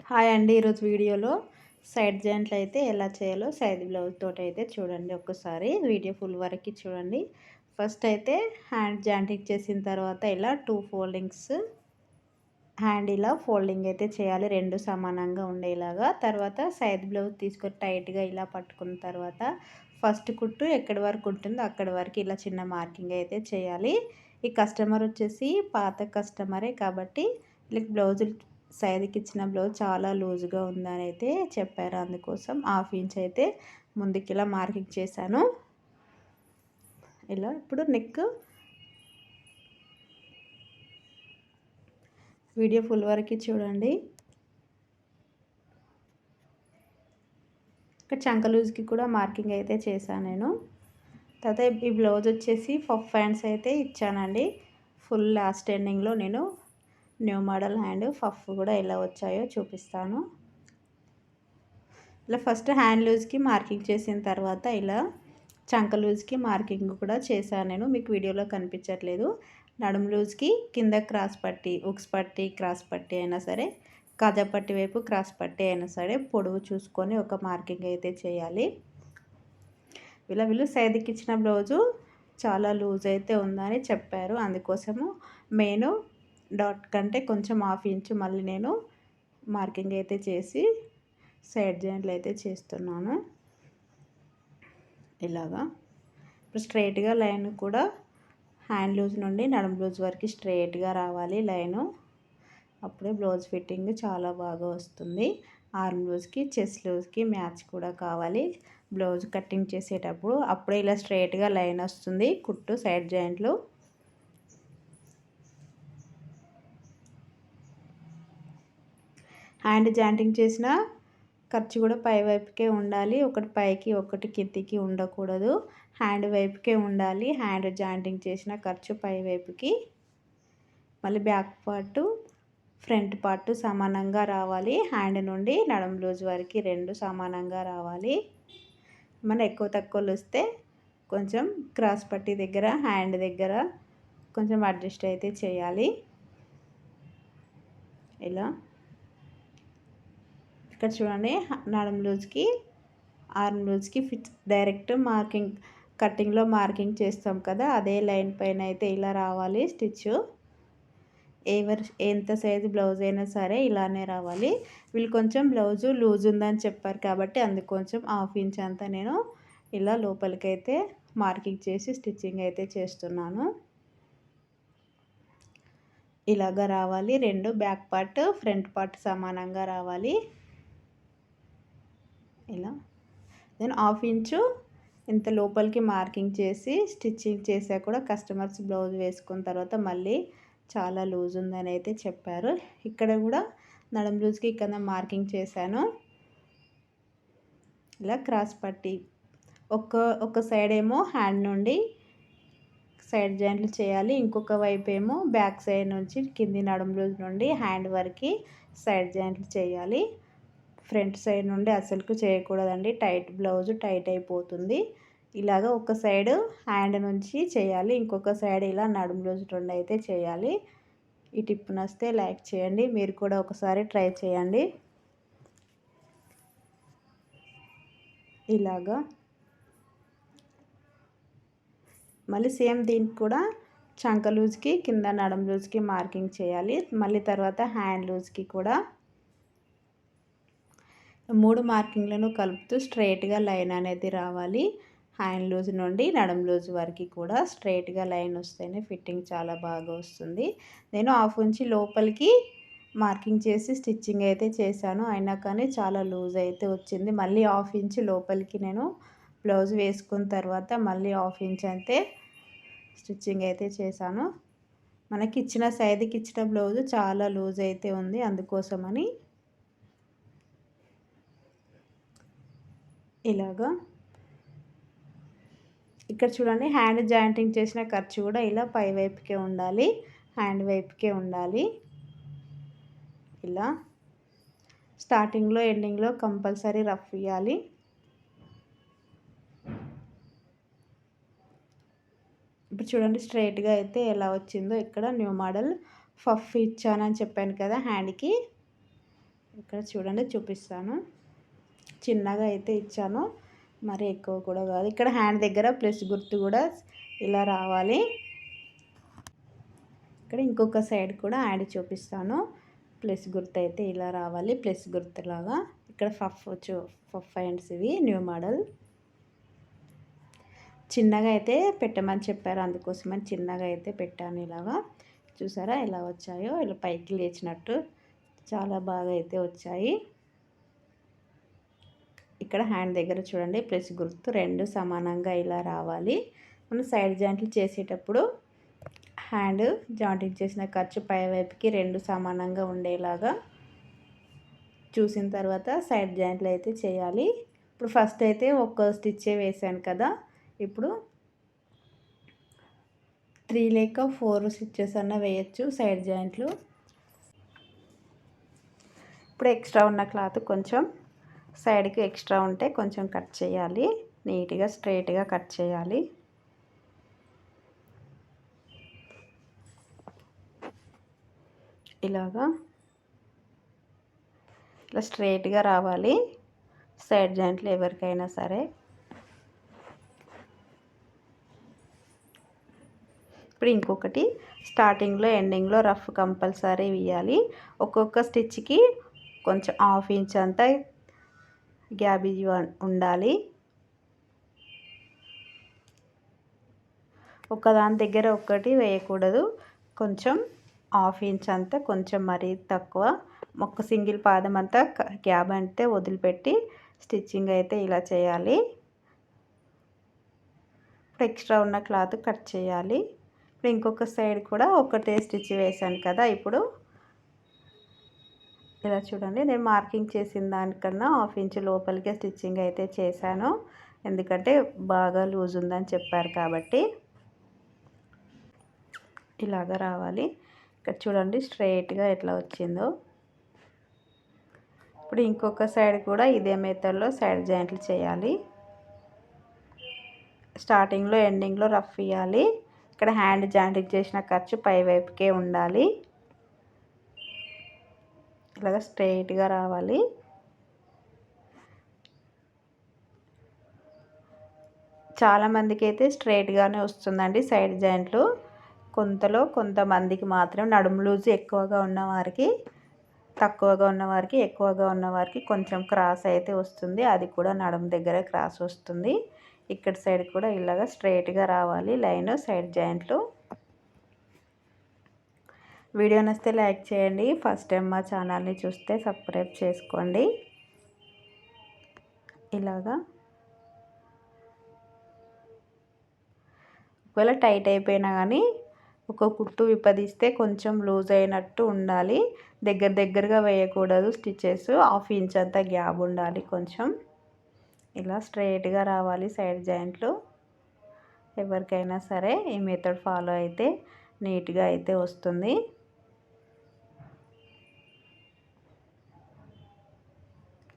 Hi అండి. ఈరోజు వీడియోలో సైడ్ జాయింట్లు అయితే ఎలా చేయాలో సైడ్ బ్లౌజ్ తోటి అయితే చూడండి. ఒక్కసారి వీడియో ఫుల్ వరకు చూడండి. ఫస్ట్ అయితే హ్యాండ్ జాయింటింగ్ చేసిన తర్వాత ఇలా 2 ఫోల్డింగ్స్ హ్యాండ్ ఇలా ఫోల్డింగ్ అయితే చేయాలి, రెండు సమానంగా ఉండేలాగా. తర్వాత సైడ్ బ్లౌజ్ తీసుకొని టైట్గా ఇలా పట్టుకున్న తర్వాత ఫస్ట్ కుట్టు ఎక్కడి వరకు ఉంటుందో అక్కడి వరకు ఇలా చిన్న మార్కింగ్ అయితే చేయాలి. ఈ కస్టమర్ వచ్చేసి పాత కస్టమరే కాబట్టి వీళ్ళకి బ్లౌజులు సైడ్కి ఇచ్చిన బ్లౌజ్ చాలా లూజ్గా ఉందని అయితే చెప్పారు. అందుకోసం 1/2 ఇంచ్ అయితే ముందుకి ఇలా మార్కింగ్ చేశాను. ఇలా ఇప్పుడు నెక్ వీడియో ఫుల్ వరకు చూడండి. ఇక్కడ చంక లూజ్కి కూడా మార్కింగ్ అయితే చేశాను నేను. తర్వాత ఈ బ్లౌజ్ వచ్చేసి పఫ్ హ్యాండ్స్ అయితే ఇచ్చానండి. ఫుల్ లాస్ట్ ఎండింగ్లో నేను న్యూ మోడల్ హ్యాండ్ పఫ్ కూడా ఎలా వచ్చాయో చూపిస్తాను. ఇలా ఫస్ట్ హ్యాండ్ లూజ్కి మార్కింగ్ చేసిన తర్వాత ఇలా చంక లూజ్కి మార్కింగ్ కూడా చేశాను నేను. మీకు వీడియోలో కనిపించట్లేదు. నడుము లూజ్కి కింద క్రాస్ పట్టి, ఉక్స్ పట్టి, క్రాస్ పట్టి అయినా సరే, కాజా పట్టి వైపు క్రాస్ పట్టి అయినా సరే పొడవు చూసుకొని ఒక మార్కింగ్ అయితే చేయాలి. వీళ్ళు సైడ్కి ఇచ్చిన బ్లౌజు చాలా లూజ్ అయితే ఉందని చెప్పారు. అందుకోసము మెయిన్ డాట్ కంటే కొంచెం 1/2 ఇంచ్ మళ్ళీ నేను మార్కింగ్ అయితే చేసి సైడ్ జాయింట్లు అయితే చేస్తున్నాను. ఇలాగా ఇప్పుడు స్ట్రైట్గా లైన్ కూడా హ్యాండ్ లూజ్ నుండి నడుము లూజ్ వరకు స్ట్రైట్గా రావాలి లైను. అప్పుడే బ్లౌజ్ ఫిట్టింగ్ చాలా బాగా వస్తుంది. ఆర్మ్ లూజ్కి చెస్ట్ లూజ్కి మ్యాచ్ కూడా కావాలి. బ్లౌజ్ కటింగ్ చేసేటప్పుడు అప్పుడే ఇలా స్ట్రైట్గా లైన్ వస్తుంది కుట్టు సైడ్ జాయింట్లు. హ్యాండ్ జాయింటింగ్ చేసిన ఖర్చు కూడా పై వైపుకే ఉండాలి. ఒకటి పైకి ఒకటి కిందికి ఉండకూడదు. హ్యాండ్ వైపుకే ఉండాలి. హ్యాండ్ జాయింటింగ్ చేసిన ఖర్చు పై వైపుకి. మళ్ళీ బ్యాక్ పార్టు ఫ్రంట్ పార్ట్ సమానంగా రావాలి. హ్యాండ్ నుండి నడుము లూజ్ వరకు రెండు సమానంగా రావాలి. మన ఎక్కువ తక్కువలు వస్తే కొంచెం క్రాస్ పట్టి దగ్గర హ్యాండ్ దగ్గర కొంచెం అడ్జస్ట్ అయితే చేయాలి. ఇలా ఇక్కడ చూడండి, నడుము లూజ్కి ఆర్మ్ లూజ్కి ఫిట్ డైరెక్ట్ మార్కింగ్ కటింగ్లో మార్కింగ్ చేస్తాం కదా, అదే లైన్ పైన అయితే ఇలా రావాలి స్టిచ్. ఎంత సైజు బ్లౌజ్ అయినా సరే ఇలానే రావాలి. వీళ్ళు కొంచెం బ్లౌజు లూజ్ ఉందని చెప్పారు కాబట్టి అందుకొంచెం 1/2 ఇంచ్ అంతా నేను ఇలా లోపలికైతే మార్కింగ్ చేసి స్టిచ్చింగ్ అయితే చేస్తున్నాను. ఇలాగా రావాలి. రెండు బ్యాక్ పార్ట్ ఫ్రంట్ పార్ట్ సమానంగా రావాలి. ఇలా నేను 1/2 ఇంచు ఇంత లోపలికి మార్కింగ్ చేసి స్టిచ్చింగ్ చేసా కూడా కస్టమర్స్ బ్లౌజ్ వేసుకున్న తర్వాత మళ్ళీ చాలా లూజ్ ఉందని అయితే చెప్పారు. ఇక్కడ కూడా నడుము లూజ్కి ఇక్కడ మార్కింగ్ చేశాను. ఇలా క్రాస్ పట్టి ఒక సైడ్ ఏమో హ్యాండ్ నుండి సైడ్ జాయింట్లు చేయాలి, ఇంకొక వైపు ఏమో బ్యాక్ సైడ్ నుంచి కింది నడుము లూజ్ నుండి హ్యాండ్ వరకు సైడ్ జాయింట్లు చేయాలి. ఫ్రంట్ సైడ్ నుండి అసలుకు చేయకూడదండి, టైట్ బ్లౌజ్ టైట్ అయిపోతుంది. ఇలాగ ఒక సైడ్ హ్యాండ్ నుంచి చేయాలి, ఇంకొక సైడ్ ఇలా నడుము లూజ్ రెండు అయితే చేయాలి. ఈ టిప్ నచ్చితే లైక్ చేయండి, మీరు కూడా ఒకసారి ట్రై చేయండి. ఇలాగా మళ్ళీ సేమ్ దీనికి కూడా చంక లూజ్కి కింద నడుము లూజ్కి మార్కింగ్ చేయాలి. మళ్ళీ తర్వాత హ్యాండ్ లూజ్కి కూడా 3 మార్కింగ్లను కలుపుతూ స్ట్రైట్గా లైన్ అనేది రావాలి. హ్యాండ్ లూజ్ నుండి నడుము లూజ్ వరకు కూడా స్ట్రైట్గా లైన్ వస్తేనే ఫిట్టింగ్ చాలా బాగా వస్తుంది. నేను 1/2 ఇంచ్ లోపలికి మార్కింగ్ చేసి స్టిచ్చింగ్ అయితే చేశాను, అయినా కానీ చాలా లూజ్ అయితే వచ్చింది. మళ్ళీ 1/2 ఇంచ్ లోపలికి నేను బ్లౌజ్ వేసుకున్న తర్వాత మళ్ళీ 1/2 ఇంచ్ అయితే స్టిచ్చింగ్ అయితే చేశాను. మనకి ఇచ్చిన సైజుకి ఇచ్చిన బ్లౌజ్ చాలా లూజ్ అయితే ఉంది, అందుకోసమని ఇలాగా. ఇక్కడ చూడండి, హ్యాండ్ జాయింటింగ్ చేసిన ఖర్చు కూడా ఇలా పై వైపుకే ఉండాలి, హ్యాండ్ వైపుకే ఉండాలి. ఇలా స్టార్టింగ్లో ఎండింగ్లో కంపల్సరీ రఫ్ ఇవ్వాలి. ఇప్పుడు చూడండి స్ట్రైట్గా అయితే ఎలా వచ్చిందో. ఇక్కడ న్యూ మోడల్ పఫ్ ఇచ్చానని చెప్పాను కదా హ్యాండ్కి, ఇక్కడ చూడండి చూపిస్తాను. చిన్నగా అయితే ఇచ్చాను, మరి ఎక్కువ కూడా కాదు. ఇక్కడ హ్యాండ్ దగ్గర ప్లస్ గుర్తు కూడా ఇలా రావాలి. ఇక్కడ ఇంకొక సైడ్ కూడా యాడ్ చూపిస్తాను. ప్లస్ గుర్తు అయితే ఇలా రావాలి, ప్లస్ గుర్తులాగా. ఇక్కడ పఫ్ హ్యాండ్స్ ఇవి న్యూ మోడల్. చిన్నగా అయితే పెట్టమని చెప్పారు, అందుకోసమని చిన్నగా అయితే పెట్టాను. ఇలాగా చూసారా ఎలా వచ్చాయో, ఇలా పైకి లేచినట్టు చాలా బాగా అయితే వచ్చాయి. ఇక్కడ హ్యాండ్ దగ్గర చూడండి ప్లస్ గుర్తు రెండు సమానంగా ఇలా రావాలి. మనం సైడ్ జాయింట్లు చేసేటప్పుడు హ్యాండ్ జాయింటింగ్ చేసిన ఖర్చు పై వైపుకి రెండు సమానంగా ఉండేలాగా చూసిన తర్వాత సైడ్ జాయింట్లు అయితే చేయాలి. ఇప్పుడు ఫస్ట్ అయితే ఒక్క స్టిచ్చే వేసాను కదా, ఇప్పుడు 3 లేక 4 స్టిచ్చెస్ అన్న వేయచ్చు సైడ్ జాయింట్లు. ఇప్పుడు ఎక్స్ట్రా ఉన్న క్లాత్ కొంచెం సైడ్కి ఎక్స్ట్రా ఉంటే కొంచెం కట్ చేయాలి. నీట్గా స్ట్రైట్గా కట్ చేయాలి. ఇలాగా ఇలా స్ట్రైట్గా రావాలి సైడ్ జాయింట్లు ఎవరికైనా సరే. ఇప్పుడు ఇంకొకటి, స్టార్టింగ్లో ఎండింగ్లో రఫ్ కంపల్సరీ వేయాలి. ఒక్కొక్క స్టిచ్కి కొంచెం 1/2 ఇంచ్ అంతా గ్యాప్ ఉండాలి. ఒకదాని దగ్గర ఒక్కటి వేయకూడదు. కొంచెం 1/2 ఇంచ్ అంతా, కొంచెం మరీ తక్కువ, ఒక సింగిల్ పాదం అంతా గ్యాప్ అంటే వదిలిపెట్టి స్టిచ్చింగ్ అయితే ఇలా చేయాలి. ఇప్పుడు ఎక్స్ట్రా ఉన్న క్లాత్ కట్ చేయాలి. ఇప్పుడు ఇంకొక సైడ్ కూడా ఒకటే స్టిచ్ వేసాను కదా, ఇప్పుడు ఇలా చూడండి. నేను మార్కింగ్ చేసిన దానికన్నా 1/2 ఇంచ్ లోపలికే స్టిచ్చింగ్ అయితే చేశాను, ఎందుకంటే బాగా లూజ్ ఉందని చెప్పారు కాబట్టి. ఇలాగ రావాలి. ఇక్కడ చూడండి స్ట్రైట్గా ఎట్లా వచ్చిందో. ఇప్పుడు ఇంకొక సైడ్ కూడా ఇదే మెథడ్లో సైడ్ జాయింట్లు చేయాలి. స్టార్టింగ్లో ఎండింగ్లో రఫ్ ఇవ్వాలి. ఇక్కడ హ్యాండ్ జాయింటింగ్ చేసిన ఖర్చు పై వైపుకే ఉండాలి. ఇలాగ స్ట్రైట్గా రావాలి. చాలామందికి అయితే స్ట్రైట్గానే వస్తుందండి సైడ్ జాయింట్లు. కొంతమందికి మాత్రం నడుము లూజు ఎక్కువగా ఉన్నవారికి, తక్కువగా ఉన్నవారికి, ఎక్కువగా ఉన్నవారికి కొంచెం క్రాస్ అయితే వస్తుంది. అది కూడా నడుము దగ్గర క్రాస్ వస్తుంది. ఇక్కడ సైడ్ కూడా ఇలాగ స్ట్రైట్గా రావాలి లైన్ సైడ్ జాయింట్లు. వీడియో నచ్చితే లైక్ చేయండి. ఫస్ట్ టైం మా ఛానల్ని చూస్తే సబ్స్క్రైబ్ చేసుకోండి. ఇలాగా ఒకవేళ టైట్ అయిపోయినా కానీ ఒక కుట్టు విప్పదీస్తే కొంచెం లూజ్ అయినట్టు ఉండాలి. దగ్గరగా వేయకూడదు స్టిచెస్. 1/2 ఇంచ్ అంతా గ్యాప్ ఉండాలి కొంచెం. ఇలా స్ట్రైట్గా రావాలి సైడ్ జాయింట్లు. ఎవరికైనా సరే ఈ మెథడ్ ఫాలో అయితే నీట్గా అయితే వస్తుంది.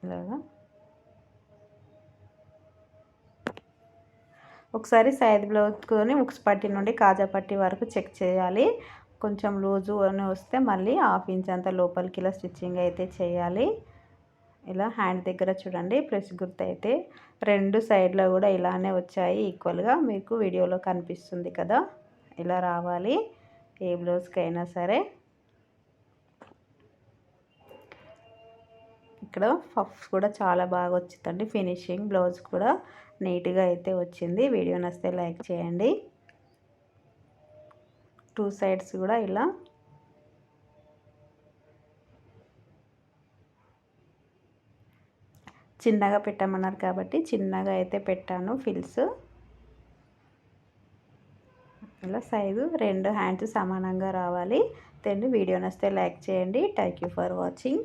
ఇలాగా ఒకసారి సైడ్ బ్లౌజ్కొని ఉక్స్ పట్టి నుండి కాజా పట్టి వరకు చెక్ చేయాలి. కొంచెం లూజు అని వస్తే మళ్ళీ 1/2 ఇంచ్ అంత లోపలికి ఇలా స్టిచ్చింగ్ అయితే చేయాలి. ఇలా హ్యాండ్ దగ్గర చూడండి ప్రెస్ గుర్తు అయితే రెండు సైడ్లో కూడా ఇలానే వచ్చాయి ఈక్వల్గా. మీకు వీడియోలో కనిపిస్తుంది కదా, ఇలా రావాలి ఏ బ్లౌజ్కైనా సరే. ఇక్కడ పఫ్ కూడా చాలా బాగా వచ్చిందండి ఫినిషింగ్. బ్లౌజ్ కూడా నీట్గా అయితే వచ్చింది. వీడియో నచ్చితే లైక్ చేయండి. 2 సైడ్స్ కూడా ఇలా చిన్నగా పెట్టమన్నారు కాబట్టి చిన్నగా అయితే పెట్టాను ఫిల్స్. ఇలా సైజు రెండు హ్యాండ్స్ సమానంగా రావాలి. వీడియో నచ్చితే లైక్ చేయండి. Thank you for watching.